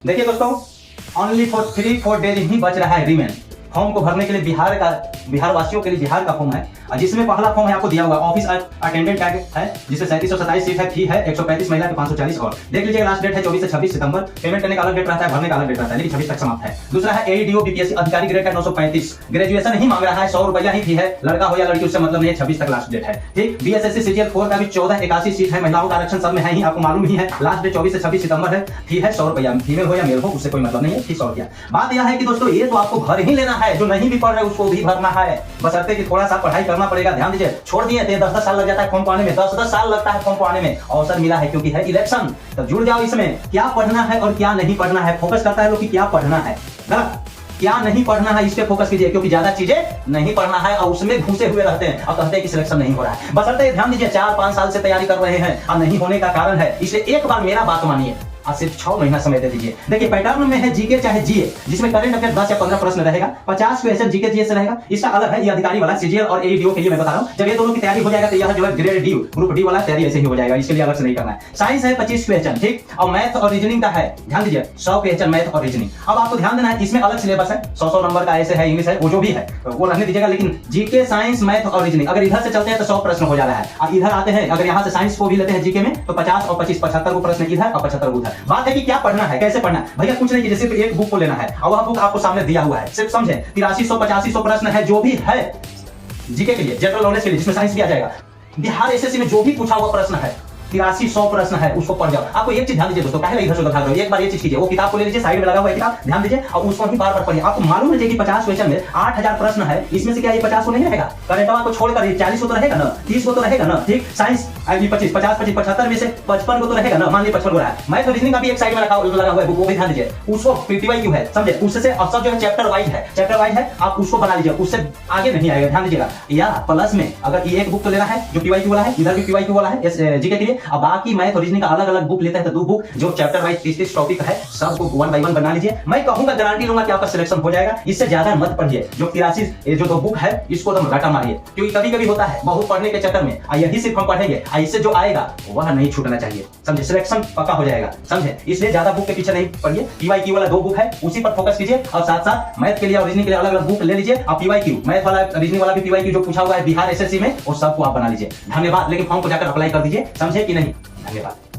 देखिए दोस्तों, only for 3-4 days ही बच रहा है रिमेन फॉर्म को भरने के लिए। बिहार वासियों के लिए बिहार का फॉर्म है, जिसमें पहला फॉर्म है आपको दिया हुआ ऑफिस अटेंडेंट का है, जिसमें 3727 सीट है, फी है 135 महिला के 540 और देख लीजिए लास्ट डेट है 24 से 26 सितंबर। पेमेंट करने का अलग डेट रहता है, भरने का अलग डेट रहता है, लेकिन 26 तक समाप्त है। दूसरा है एडीओ बीपीएससी अधिकारी ग्रेड का 935, ग्रेजुएशन ही मांग रहा है, 100 रुपया ही फी है, लड़का हो या लड़की उससे मतलब नहीं है, 26 तक लास्ट डेट है। ठीक, बीएसएससी सीजीएल 4 का भी 1481 सीट है, महिलाओं का आरक्षण सब में है ही, आपको मालूम ही है। लास्ट डेट 24 से 26 सितंबर है, फी है 100 रुपया, फीमेल हो या मेल हो उससे कोई मतलब नहीं है, फी 100 रुपया। बात यह है कि दोस्तों ये तो आपको भर ही लेना है, जो नहीं भी पढ़ रहे उसको भी भरना है, बशर्ते कि थोड़ा सा पढ़ाई करना पड़ेगा। ध्यान दीजिए, छोड़ दिए थे 10-10 साल लग जाता है फॉर्म को आने में, 10-10 साल लगता है फॉर्म को आने में, अवसर मिला है क्योंकि है इलेक्शन। तो जुड़ जाओ इसमें, क्या पढ़ना है और क्या नहीं पढ़ना है। फोकस करता है लोग कि क्या पढ़ना है, गलत, क्या नहीं पढ़ना है इस पे फोकस कीजिए, क्योंकि ज्यादा चीजें नहीं पढ़ना है और उसमें घुसे हुए रहते हैं और कहते हैं कि सिलेक्शन नहीं हो रहा है। बशर्ते ध्यान दीजिए, 4-5 साल से तैयारी कर रहे हैं और नहीं होने का कारण है, इसलिए एक बार मेरा बात मानिए, आज सिर्फ 6 महीना समय दे दीजिए। देखिए पैटर्न में है जीके चाहे जीए, जिसमें करंट अफेयर 10 या 15 प्रश्न रहेगा, 50 क्वेश्चन जीके जीए से रहेगा। इसका अलग है, ये अधिकारी वाला सीजीएल और एडीओ के लिए मैं बता रहा हूं। जब ये दोनों की तैयारी हो जाएगा तो यह जो है ग्रेड डी ग्रुप डी वाला तैयारी ऐसे ही हो जाएगा, इसके लिए अलग से नहीं करना है। साइंस है 25 क्वेश्चन, ठीक, और मैथ और रीजनिंग का है, ध्यान दीजिए 100 क्वेश्चन मैथ और रीजनिंग। अब आपको ध्यान देना है, इसमें अलग सिलेबस है, 100 नंबर का ऐसे है, इंग्लिश है, वो जो भी है वो रहने दीजिएगा, लेकिन जीके साइंस मैथ और रीजनिंग अगर इधर से चलते हैं तो 100 प्रश्न हो जा रहा है, और इधर आते हैं अगर यहाँ से साइंस को भी लेते हैं जीके में तो 50 और 25 75 को प्रश्न इधर और 75 उधर। बात है कि क्या पढ़ना है, कैसे पढ़ना है। भैया कुछ नहीं, सिर्फ एक बुक को लेना है और वह बुक आपको सामने दिया हुआ है, सिर्फ समझे 8300-8500 प्रश्न है जो भी है जीके के लिए, जनरल नॉलेज के लिए, जिसमें साइंस भी आ जाएगा। बिहार एसएससी में जो भी पूछा हुआ प्रश्न है 8300 प्रश्न है, उसको पढ़ जाओ। आपको एक चीज ध्यान दीजिए दोस्तों, पहले इधर से उधर भाग रहे हो, एक बार ये चीज कीजिए, वो किताब को ले लीजिए, साइड में लगा हुआ है किताब, ध्यान दीजिए और उसको ही बार बार पढ़िए। आपको मालूम है कि 50 क्वेश्चन में 8000 प्रश्न है, इसमें से क्या ये 50 को नहीं रहेगा, करंट को छोड़कर 40 को तो रहेगा ना, 30 को तो रहेगा ना, ठीक। साइंस 25 50 75 में से 55 को तो रहेगा ना, मान लीजिए 55 को रहा है। मैथ और रीजनिंग का भी एक साइड में लगा हुआ है, वो भी ध्यान दीजिए, उसको पीटीवाई है, समझे, उससे सब जो है चैप्टर वाइज है, आप उसको बना लीजिए, उससे आगे नहीं आएगा, ध्यान दीजिएगा। या प्लस में अगर ये एक बुक तो लेना है जो पीवाईक्यू वाला है, इधर भी पीवाईक्यू वाला है जीके के लिए, और बाकी मैथ रीजनिंग का अलग अलग बुक लेते हैं तो 2 बुक जो चैप्टर वाइज 30 टॉपिक है, सबको 1 बाय 1 बना लीजिए। मैं कहूंगा, गारंटी लूंगा कि आपका सिलेक्शन हो जाएगा। इससे ज्यादा मत पढ़िए, जो 83 जो 2 बुक है इसको तुम रटा मारिए, क्योंकि कभी कभी होता है बहुत पढ़ने के चक्कर में यही सिर्फ हम पढ़ेंगे, इससे जो आएगा वह नहीं छूटना चाहिए, समझे, सिलेक्शन पक्का हो जाएगा, समझे। इसलिए ज्यादा बुक के पीछे नहीं पढ़िए, पीवाईक्यू वाला 2 बुक है उसी पर फोकस कीजिए, और साथ साथ मैथ के लिए और रीजनिंग के लिए अलग अलग बुक ले लीजिए। और पीवाईक्यू मैथ वाला रीजनिंग वाला भी पीवाईक्यू जो पूछा हुआ है बिहार एसएससी में, वो सबको आप बना लीजिए। धन्यवाद, लेकिन फॉर्म को जाकर अप्लाई कर दीजिए, समझे कि नहीं। धन्यवाद।